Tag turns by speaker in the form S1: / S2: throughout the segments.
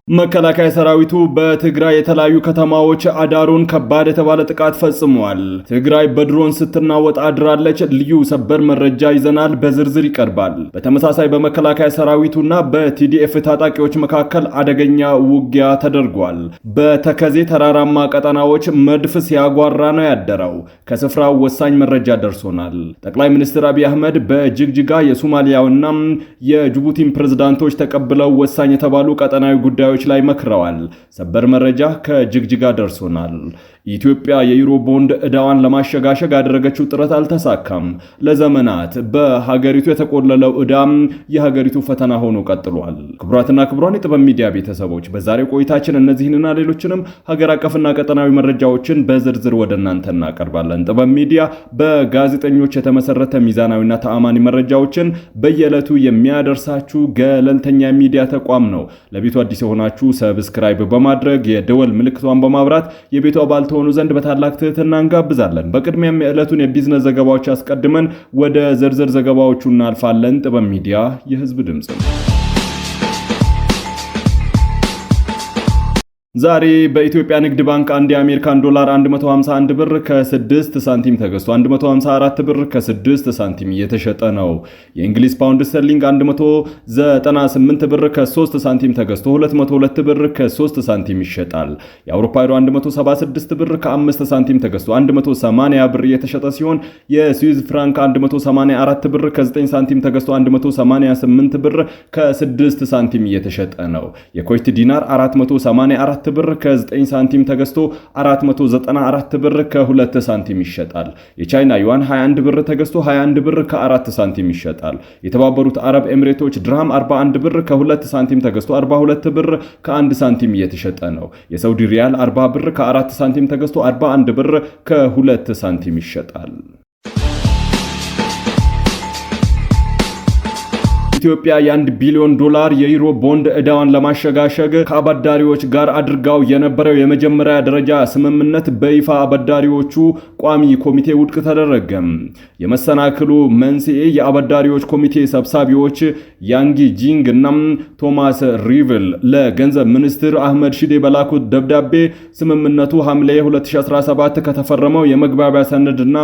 S1: መከላከያ ሰራዊቱ በትግራይ የተለያዩ ከተማዎች አዳሩን ከባድ የተባለ ጥቃት ፈጽሟል። ትግራይ በድሮን ስትናወጥ አድራለች። ልዩ ሰበር መረጃ ይዘናል፣ በዝርዝር ይቀርባል። በተመሳሳይ በመከላከያ ሰራዊቱና በቲዲኤፍ ታጣቂዎች መካከል አደገኛ ውጊያ ተደርጓል። በተከዜ ተራራማ ቀጠናዎች መድፍ ሲያጓራ ነው ያደረው። ከስፍራው ወሳኝ መረጃ ደርሶናል። ጠቅላይ ሚኒስትር አብይ አህመድ በጅግጅጋ የሶማሊያውና የጅቡቲን ፕሬዝዳንቶች ተቀብለው ወሳኝ የተባሉ ቀጠናዊ ጉዳዮች ላይ መክረዋል። ሰበር መረጃ ከጅግጅጋ ደርሶናል። ኢትዮጵያ የዩሮ ቦንድ ዕዳዋን ለማሸጋሸግ ያደረገችው ጥረት አልተሳካም። ለዘመናት በሀገሪቱ የተቆለለው ዕዳም የሀገሪቱ ፈተና ሆኖ ቀጥሏል። ክቡራትና ክቡራን የጥበብ ሚዲያ ቤተሰቦች በዛሬው ቆይታችን እነዚህንና ሌሎችንም ሀገር አቀፍና ቀጠናዊ መረጃዎችን በዝርዝር ወደ እናንተ እናቀርባለን። ጥበብ ሚዲያ በጋዜጠኞች የተመሰረተ ሚዛናዊና ተአማኒ መረጃዎችን በየዕለቱ የሚያደርሳችሁ ገለልተኛ ሚዲያ ተቋም ነው። ለቤቱ አዲስ የሆናችሁ ሰብስክራይብ በማድረግ የደወል ምልክቷን በማብራት የቤቱ አባል ሆኑ ዘንድ በታላቅ ትህትና እንጋብዛለን። በቅድሚያም የዕለቱን የቢዝነስ ዘገባዎች አስቀድመን ወደ ዝርዝር ዘገባዎቹ እናልፋለን። ጥበብ ሚዲያ የህዝብ ድምጽ ነው። ዛሬ በኢትዮጵያ ንግድ ባንክ አንድ የአሜሪካን ዶላር 151 ብር ከ6 ሳንቲም ተገዝቶ 154 ብር ከ6 ሳንቲም እየተሸጠ ነው። የእንግሊዝ ፓውንድ ስተርሊንግ 198 ብር ከ3 ሳንቲም ተገዝቶ 202 ብር ከ3 ሳንቲም ይሸጣል። የአውሮፓ ዩሮ 176 ብር ከ5 ሳንቲም ተገዝቶ 180 ብር እየተሸጠ ሲሆን የስዊዝ ፍራንክ 184 ብር ከ9 ሳንቲም ተገዝቶ 188 ብር ከ6 ሳንቲም እየተሸጠ ነው። የኩዌት ዲናር 484 ብር ከ9 ሳንቲም ተገዝቶ 494 ብር ከ2 ሳንቲም ይሸጣል። የቻይና ዩዋን 21 ብር ተገዝቶ 21 ብር ከ4 ሳንቲም ይሸጣል። የተባበሩት አረብ ኤሚሬቶች ድርሃም 41 ብር ከ2 ሳንቲም ተገዝቶ 42 ብር ከ1 ሳንቲም እየተሸጠ ነው። የሳውዲ ሪያል 40 ብር ከ4 ሳንቲም ተገዝቶ 41 ብር ከ2 ሳንቲም ይሸጣል። ኢትዮጵያ የ1 ቢሊዮን ዶላር የዩሮ ቦንድ ዕዳዋን ለማሸጋሸግ ከአበዳሪዎች ጋር አድርጋው የነበረው የመጀመሪያ ደረጃ ስምምነት በይፋ አበዳሪዎቹ ቋሚ ኮሚቴ ውድቅ ተደረገ። የመሰናክሉ መንስኤ የአበዳሪዎች ኮሚቴ ሰብሳቢዎች ያንጊ ጂንግ እና ቶማስ ሪቭል ለገንዘብ ሚኒስትር አህመድ ሺዴ በላኩት ደብዳቤ ስምምነቱ ሐምሌ 2017 ከተፈረመው የመግባቢያ ሰነድና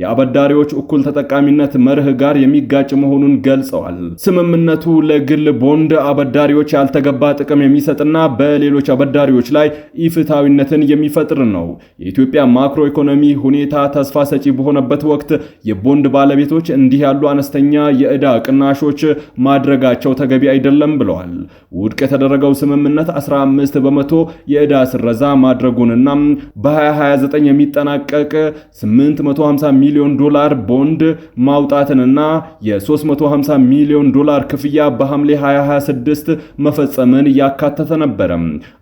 S1: የአበዳሪዎች እኩል ተጠቃሚነት መርህ ጋር የሚጋጭ መሆኑን ገልጸዋል። ስምምነቱ ለግል ቦንድ አበዳሪዎች ያልተገባ ጥቅም የሚሰጥና በሌሎች አበዳሪዎች ላይ ኢፍትሐዊነትን የሚፈጥር ነው። የኢትዮጵያ ማክሮ ኢኮኖሚ ሁኔታ ተስፋ ሰጪ በሆነበት ወቅት የቦንድ ባለቤቶች እንዲህ ያሉ አነስተኛ የዕዳ ቅናሾች ማድረጋቸው ተገቢ አይደለም ብለዋል። ውድቅ የተደረገው ስምምነት 15 በመቶ የዕዳ ስረዛ ማድረጉንና በ2029 የሚጠናቀቅ 850 ሚሊዮን ዶላር ቦንድ ማውጣትንና የ350 ሚሊዮን ዶላር ክፍያ በሐምሌ 2026 መፈጸምን ያካተተ ነበር።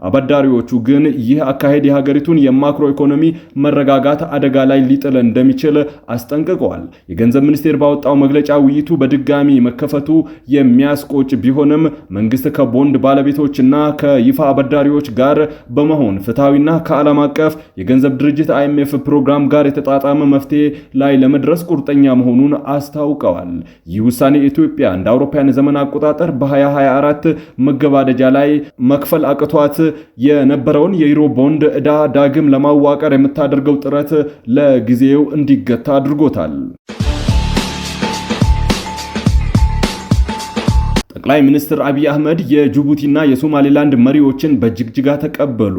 S1: አበዳሪዎቹ ግን ይህ አካሄድ የሀገሪቱን የማክሮ ኢኮኖሚ መረጋጋት አደጋ ላይ ሊጥል እንደሚችል አስጠንቅቀዋል። የገንዘብ ሚኒስቴር ባወጣው መግለጫ ውይይቱ በድጋሚ መከፈቱ የሚያስቆጭ ቢሆንም መንግስት ከቦንድ ባለቤቶችና ከይፋ አበዳሪዎች ጋር በመሆን ፍትሐዊና ከዓለም አቀፍ የገንዘብ ድርጅት IMF ፕሮግራም ጋር የተጣጣመ መፍትሄ ላይ ለመድረስ ቁርጠኛ መሆኑን አስታውቀዋል። ይህ ውሳኔ ኢትዮጵያ እንደ አውሮፓውያን ዘመን አቆጣጠር በ2024 መገባደጃ ላይ መክፈል አቅቷት የነበረውን የዩሮ ቦንድ ዕዳ ዳግም ለማዋቀር የምታደርገው ጥረት ለጊዜው እንዲገታ አድርጎታል። ጠቅላይ ሚኒስትር አብይ አህመድ የጅቡቲና የሶማሌላንድ መሪዎችን በጅግጅጋ ተቀበሉ።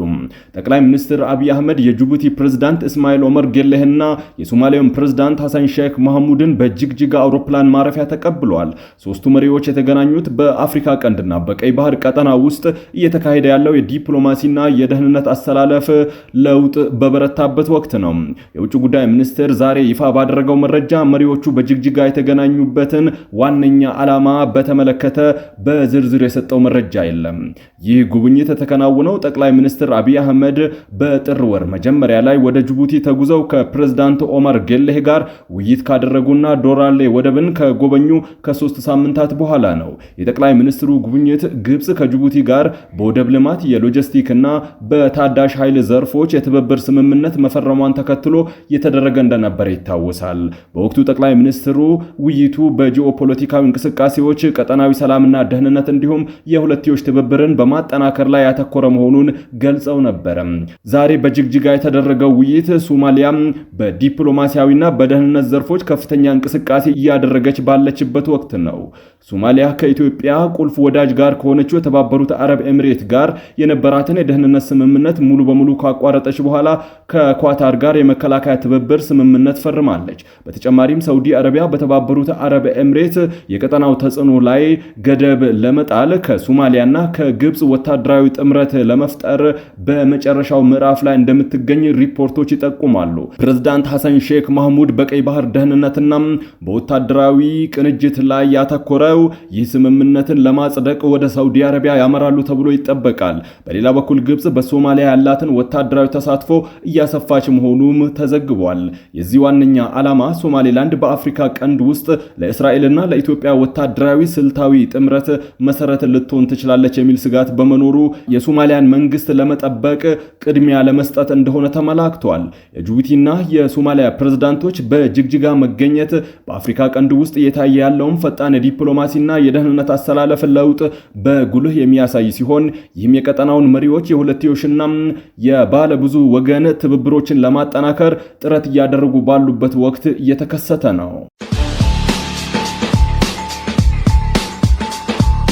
S1: ጠቅላይ ሚኒስትር አብይ አህመድ የጅቡቲ ፕሬዝዳንት እስማኤል ኦመር ጌሌህና የሶማሌውን ፕሬዝዳንት ሐሰን ሼክ መሐሙድን በጅግጅጋ አውሮፕላን ማረፊያ ተቀብለዋል። ሶስቱ መሪዎች የተገናኙት በአፍሪካ ቀንድና በቀይ ባህር ቀጠና ውስጥ እየተካሄደ ያለው የዲፕሎማሲና የደህንነት አሰላለፍ ለውጥ በበረታበት ወቅት ነው። የውጭ ጉዳይ ሚኒስቴር ዛሬ ይፋ ባደረገው መረጃ መሪዎቹ በጅግጅጋ የተገናኙበትን ዋነኛ ዓላማ በተመለከተ በዝርዝር የሰጠው መረጃ የለም። ይህ ጉብኝት የተከናወነው ጠቅላይ ሚኒስትር አብይ አህመድ በጥር ወር መጀመሪያ ላይ ወደ ጅቡቲ ተጉዘው ከፕሬዝዳንት ኦመር ጌሌህ ጋር ውይይት ካደረጉና ዶራሌ ወደብን ከጎበኙ ከ3 ሳምንታት በኋላ ነው። የጠቅላይ ሚኒስትሩ ጉብኝት ግብጽ ከጅቡቲ ጋር በወደብ ልማት፣ የሎጂስቲክና በታዳሽ ኃይል ዘርፎች የትብብር ስምምነት መፈረሟን ተከትሎ የተደረገ እንደነበር ይታወሳል። በወቅቱ ጠቅላይ ሚኒስትሩ ውይይቱ በጂኦፖለቲካዊ እንቅስቃሴዎች፣ ቀጠናዊ ሰላምና ሰላምና ደህንነት እንዲሁም የሁለትዮሽ ትብብርን በማጠናከር ላይ ያተኮረ መሆኑን ገልጸው ነበር። ዛሬ በጅግጅጋ የተደረገው ውይይት ሶማሊያ በዲፕሎማሲያዊና በደህንነት ዘርፎች ከፍተኛ እንቅስቃሴ እያደረገች ባለችበት ወቅት ነው። ሶማሊያ ከኢትዮጵያ ቁልፍ ወዳጅ ጋር ከሆነችው የተባበሩት አረብ ኤሚሬት ጋር የነበራትን የደህንነት ስምምነት ሙሉ በሙሉ ካቋረጠች በኋላ ከኳታር ጋር የመከላከያ ትብብር ስምምነት ፈርማለች። በተጨማሪም ሳውዲ አረቢያ በተባበሩት አረብ ኤሚሬት የቀጠናው ተጽዕኖ ላይ ገደብ ለመጣል ከሶማሊያና ከግብጽ ወታደራዊ ጥምረት ለመፍጠር በመጨረሻው ምዕራፍ ላይ እንደምትገኝ ሪፖርቶች ይጠቁማሉ። ፕሬዝዳንት ሐሰን ሼክ መሐሙድ በቀይ ባህር ደህንነትና በወታደራዊ ቅንጅት ላይ ያተኮረው ይህ ስምምነትን ለማጽደቅ ወደ ሳውዲ አረቢያ ያመራሉ ተብሎ ይጠበቃል። በሌላ በኩል ግብጽ በሶማሊያ ያላትን ወታደራዊ ተሳትፎ እያሰፋች መሆኑም ተዘግቧል። የዚህ ዋነኛ ዓላማ ሶማሌላንድ በአፍሪካ ቀንድ ውስጥ ለእስራኤልና ለኢትዮጵያ ወታደራዊ ስልታዊ ጥምረት መሰረት ልትሆን ትችላለች የሚል ስጋት በመኖሩ የሶማሊያን መንግስት ለመጠበቅ ቅድሚያ ለመስጠት እንደሆነ ተመላክቷል። የጅቡቲና የሶማሊያ ፕሬዝዳንቶች በጅግጅጋ መገኘት በአፍሪካ ቀንድ ውስጥ እየታየ ያለውን ፈጣን የዲፕሎማሲና የደህንነት አሰላለፍ ለውጥ በጉልህ የሚያሳይ ሲሆን ይህም የቀጠናውን መሪዎች የሁለትዮሽና የባለ ብዙ ወገን ትብብሮችን ለማጠናከር ጥረት እያደረጉ ባሉበት ወቅት እየተከሰተ ነው።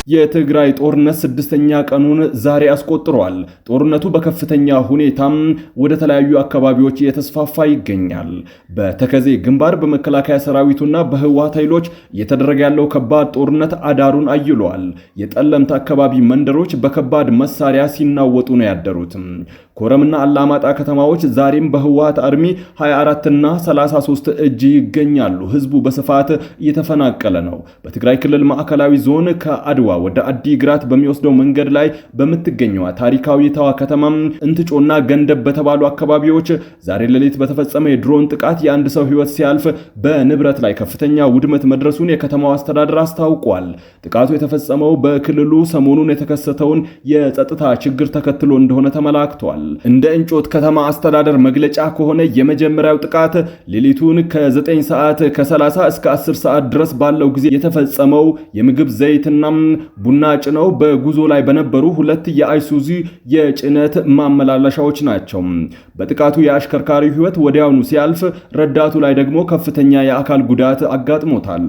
S1: የትግራይ ጦርነት 6ኛ ቀኑን ዛሬ አስቆጥሯል። ጦርነቱ በከፍተኛ ሁኔታም ወደ ተለያዩ አካባቢዎች እየተስፋፋ ይገኛል። በተከዜ ግንባር በመከላከያ ሰራዊቱና በህወሓት ኃይሎች እየተደረገ ያለው ከባድ ጦርነት አዳሩን አይሏል። የጠለምት አካባቢ መንደሮች በከባድ መሳሪያ ሲናወጡ ነው ያደሩት። ኮረምና አላማጣ ከተማዎች ዛሬም በህወሓት አርሚ 24 እና 33 እጅ ይገኛሉ። ህዝቡ በስፋት እየተፈናቀለ ነው። በትግራይ ክልል ማዕከላዊ ዞን ከአድዋ ወደ አዲግራት በሚወስደው መንገድ ላይ በምትገኘው ታሪካዊ ታዋ ከተማ እንትጮና ገንደብ በተባሉ አካባቢዎች ዛሬ ሌሊት በተፈጸመ የድሮን ጥቃት የአንድ ሰው ህይወት ሲያልፍ በንብረት ላይ ከፍተኛ ውድመት መድረሱን የከተማው አስተዳደር አስታውቋል። ጥቃቱ የተፈጸመው በክልሉ ሰሞኑን የተከሰተውን የጸጥታ ችግር ተከትሎ እንደሆነ ተመላክቷል። እንደ እንጮት ከተማ አስተዳደር መግለጫ ከሆነ የመጀመሪያው ጥቃት ሌሊቱን ከ9 ሰዓት ከ30 እስከ 10 ሰዓት ድረስ ባለው ጊዜ የተፈጸመው የምግብ ዘይትና ቡና ጭነው በጉዞ ላይ በነበሩ 2 የአይሱዚ የጭነት ማመላለሻዎች ናቸው። በጥቃቱ የአሽከርካሪው ህይወት ወዲያውኑ ሲያልፍ፣ ረዳቱ ላይ ደግሞ ከፍተኛ የአካል ጉዳት አጋጥሞታል።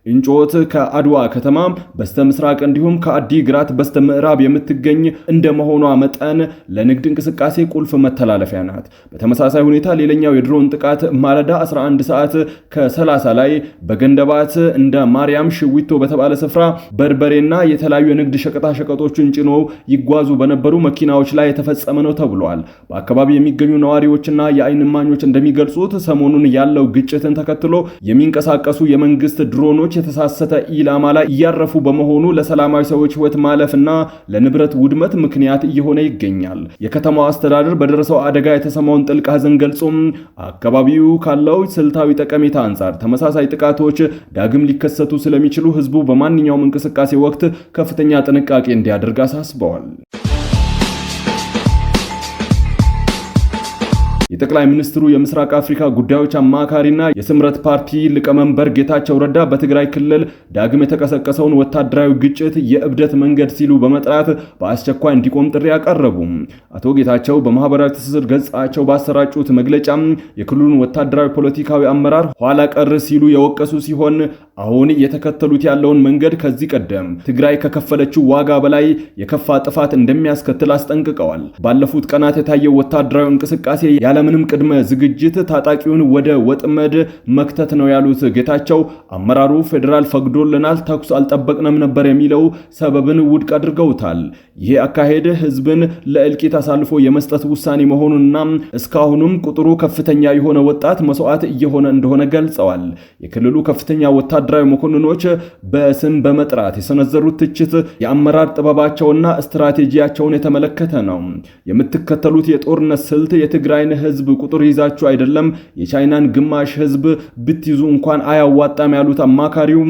S1: እንጮት ከአድዋ ከተማ በስተምስራቅ እንዲሁም ከአዲግራት በስተምዕራብ የምትገኝ እንደመሆኗ መጠን ለንግድ እንቅስቃሴ ቁልፍ መተላለፊያ ናት። በተመሳሳይ ሁኔታ ሌላኛው የድሮን ጥቃት ማለዳ 11 ሰዓት ከ30 ላይ በገንደባት እንደ ማርያም ሽዊቶ በተባለ ስፍራ በርበሬና የተለያዩ የንግድ ሸቀጣሸቀጦችን ጭኖ ይጓዙ በነበሩ መኪናዎች ላይ የተፈጸመ ነው ተብሏል። በአካባቢ የሚገኙ ነዋሪዎችና የአይን እማኞች እንደሚገልጹት ሰሞኑን ያለው ግጭትን ተከትሎ የሚንቀሳቀሱ የመንግስት ድሮኖች የተሳሰተ ኢላማ ላይ እያረፉ በመሆኑ ለሰላማዊ ሰዎች ህይወት ማለፍና ለንብረት ውድመት ምክንያት እየሆነ ይገኛል። የከተማው አስተዳደር በደረሰው አደጋ የተሰማውን ጥልቅ ሐዘን ገልጾም አካባቢው ካለው ስልታዊ ጠቀሜታ አንጻር ተመሳሳይ ጥቃቶች ዳግም ሊከሰቱ ስለሚችሉ ህዝቡ በማንኛውም እንቅስቃሴ ወቅት ከፍተኛ ጥንቃቄ እንዲያደርግ አሳስበዋል። የጠቅላይ ሚኒስትሩ የምስራቅ አፍሪካ ጉዳዮች አማካሪና የስምረት ፓርቲ ሊቀመንበር ጌታቸው ረዳ በትግራይ ክልል ዳግም የተቀሰቀሰውን ወታደራዊ ግጭት የእብደት መንገድ ሲሉ በመጥራት በአስቸኳይ እንዲቆም ጥሪ ያቀረቡ። አቶ ጌታቸው በማህበራዊ ትስስር ገጻቸው ባሰራጩት መግለጫ የክልሉን ወታደራዊ ፖለቲካዊ አመራር ኋላ ቀር ሲሉ የወቀሱ ሲሆን አሁን የተከተሉት ያለውን መንገድ ከዚህ ቀደም ትግራይ ከከፈለችው ዋጋ በላይ የከፋ ጥፋት እንደሚያስከትል አስጠንቅቀዋል። ባለፉት ቀናት የታየው ወታደራዊ እንቅስቃሴ ያለምንም ቅድመ ዝግጅት ታጣቂውን ወደ ወጥመድ መክተት ነው ያሉት ጌታቸው አመራሩ ፌዴራል ፈቅዶልናል፣ ተኩስ አልጠበቅንም ነበር የሚለው ሰበብን ውድቅ አድርገውታል። ይሄ አካሄድ ህዝብን ለእልቂት አሳልፎ የመስጠት ውሳኔ መሆኑንና እስካሁንም ቁጥሩ ከፍተኛ የሆነ ወጣት መስዋዕት እየሆነ እንደሆነ ገልጸዋል። የክልሉ ከፍተኛ ወታደራዊ መኮንኖች በስም በመጥራት የሰነዘሩት ትችት የአመራር ጥበባቸውና ስትራቴጂያቸውን የተመለከተ ነው። የምትከተሉት የጦርነት ስልት የትግራይን ህዝብ ቁጥር ይዛችሁ አይደለም፣ የቻይናን ግማሽ ህዝብ ብትይዙ እንኳን አያዋጣም ያሉት አማካሪው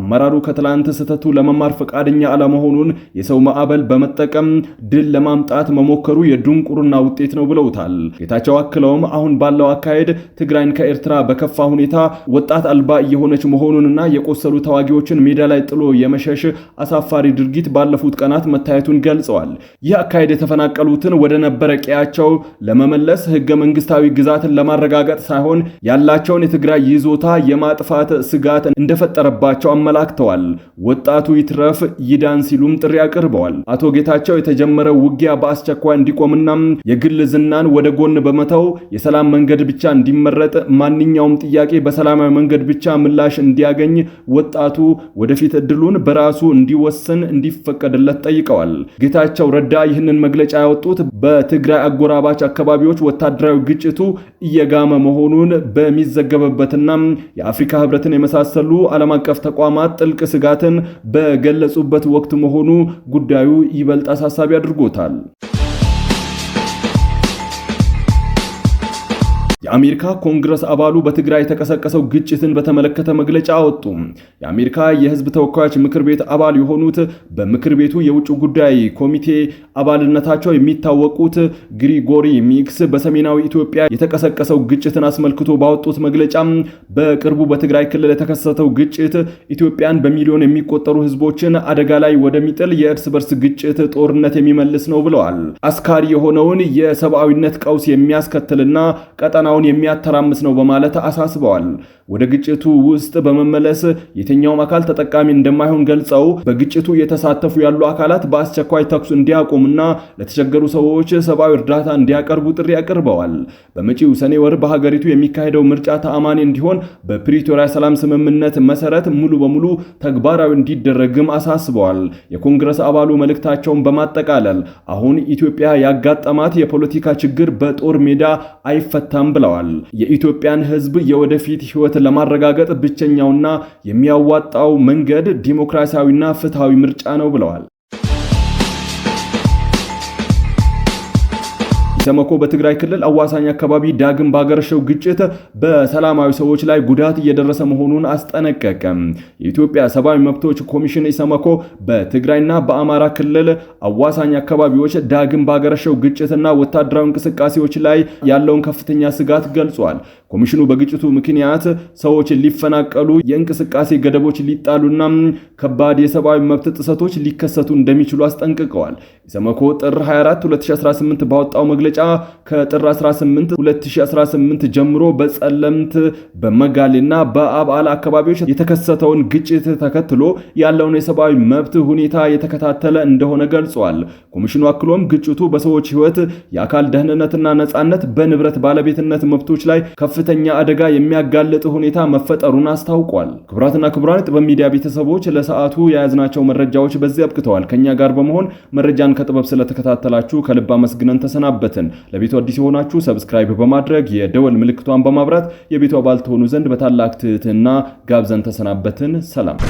S1: አመራሩ ከትላንት ስህተቱ ለመማር ፈቃደኛ አለመሆኑን የሰው ማዕበል በመጠቀም ድል ለማምጣት መሞከሩ የድንቁርና ውጤት ነው ብለውታል። ጌታቸው አክለውም አሁን ባለው አካሄድ ትግራይን ከኤርትራ በከፋ ሁኔታ ወጣት አልባ እየሆነች መሆኑንና የቆሰሉ ተዋጊዎችን ሜዳ ላይ ጥሎ የመሸሽ አሳፋሪ ድርጊት ባለፉት ቀናት መታየቱን ገልጸዋል። ይህ አካሄድ የተፈናቀሉትን ወደ ነበረ ቀያቸው ለመመለስ ህገ መንግስታዊ ግዛትን ለማረጋገጥ ሳይሆን ያላቸውን የትግራይ ይዞታ የማጥፋት ስጋት እንደፈጠረባቸው አመላክተዋል። ወጣቱ ይትረፍ ይዳን ሲሉም ጥሪ አቅርበዋል። አቶ ጌታቸው የተጀመረው ውጊያ በአስቸኳይ እንዲቆምና የግል ዝናን ወደ ጎን በመተው የሰላም መንገድ ብቻ እንዲመረጥ፣ ማንኛውም ጥያቄ በሰላማዊ መንገድ ብቻ ምላሽ እንዲያገኝ፣ ወጣቱ ወደፊት እድሉን በራሱ እንዲወስን እንዲፈቀድለት ጠይቀዋል። ጌታቸው ረዳ ይህንን መግለጫ ያወጡት በትግራይ አጎራባች አካባቢዎች ወታደራዊ ግጭቱ እየጋመ መሆኑን በሚዘገበበትና የአፍሪካ ህብረትን የመሳሰሉ ዓለም አቀፍ ተቋማት ጥልቅ ስጋትን በገለጹበት ወቅት መሆኑ ጉዳዩ ይበልጥ አሳሳቢ አድርጎታል። የአሜሪካ ኮንግረስ አባሉ በትግራይ የተቀሰቀሰው ግጭትን በተመለከተ መግለጫ አወጡ። የአሜሪካ የህዝብ ተወካዮች ምክር ቤት አባል የሆኑት በምክር ቤቱ የውጭ ጉዳይ ኮሚቴ አባልነታቸው የሚታወቁት ግሪጎሪ ሚክስ በሰሜናዊ ኢትዮጵያ የተቀሰቀሰው ግጭትን አስመልክቶ ባወጡት መግለጫ በቅርቡ በትግራይ ክልል የተከሰተው ግጭት ኢትዮጵያን በሚሊዮን የሚቆጠሩ ህዝቦችን አደጋ ላይ ወደሚጥል የእርስ በርስ ግጭት ጦርነት የሚመልስ ነው ብለዋል። አስካሪ የሆነውን የሰብአዊነት ቀውስ የሚያስከትልና ቀጠናውን የሚያተራምስ ነው በማለት አሳስበዋል። ወደ ግጭቱ ውስጥ በመመለስ የትኛውም አካል ተጠቃሚ እንደማይሆን ገልጸው በግጭቱ የተሳተፉ ያሉ አካላት በአስቸኳይ ተኩስ እንዲያቆሙና ለተቸገሩ ሰዎች ሰብአዊ እርዳታ እንዲያቀርቡ ጥሪ አቅርበዋል። በመጪው ሰኔ ወር በሀገሪቱ የሚካሄደው ምርጫ ተአማኒ እንዲሆን በፕሪቶሪያ ሰላም ስምምነት መሰረት ሙሉ በሙሉ ተግባራዊ እንዲደረግም አሳስበዋል። የኮንግረስ አባሉ መልእክታቸውን በማጠቃለል አሁን ኢትዮጵያ ያጋጠማት የፖለቲካ ችግር በጦር ሜዳ አይፈታም ብለዋል። የኢትዮጵያን ሕዝብ የወደፊት ህይወት ለማረጋገጥ ብቸኛውና የሚያዋጣው መንገድ ዲሞክራሲያዊና ፍትሃዊ ምርጫ ነው ብለዋል። ኢሰመኮ በትግራይ ክልል አዋሳኝ አካባቢ ዳግም ባገረሸው ግጭት በሰላማዊ ሰዎች ላይ ጉዳት እየደረሰ መሆኑን አስጠነቀቀ። የኢትዮጵያ ሰብአዊ መብቶች ኮሚሽን ኢሰመኮ በትግራይና በአማራ ክልል አዋሳኝ አካባቢዎች ዳግም ባገረሸው ግጭትና ወታደራዊ እንቅስቃሴዎች ላይ ያለውን ከፍተኛ ስጋት ገልጿል። ኮሚሽኑ በግጭቱ ምክንያት ሰዎች ሊፈናቀሉ፣ የእንቅስቃሴ ገደቦች ሊጣሉና ከባድ የሰብአዊ መብት ጥሰቶች ሊከሰቱ እንደሚችሉ አስጠንቅቀዋል። ኢሰመኮ ጥር 24 2018 ባወጣው መግለጫ ከጥር 18 2018 ጀምሮ በጸለምት በመጋሌና በአብዓላ አካባቢዎች የተከሰተውን ግጭት ተከትሎ ያለውን የሰብአዊ መብት ሁኔታ የተከታተለ እንደሆነ ገልጿል። ኮሚሽኑ አክሎም ግጭቱ በሰዎች ህይወት፣ የአካል ደህንነትና ነጻነት፣ በንብረት ባለቤትነት መብቶች ላይ ከፍተኛ አደጋ የሚያጋልጥ ሁኔታ መፈጠሩን አስታውቋል። ክቡራትና ክቡራን ጥበብ ሚዲያ ቤተሰቦች ለሰዓቱ የያዝናቸው መረጃዎች በዚህ አብቅተዋል። ከኛ ጋር በመሆን መረጃን ከጥበብ ስለተከታተላችሁ ከልብ አመስግነን ተሰናበትን። ለቤቱ አዲስ የሆናችሁ ሰብስክራይብ በማድረግ የደወል ምልክቷን በማብራት የቤቱ አባል ትሆኑ ዘንድ በታላቅ ትህትና ጋብዘን ተሰናበትን። ሰላም።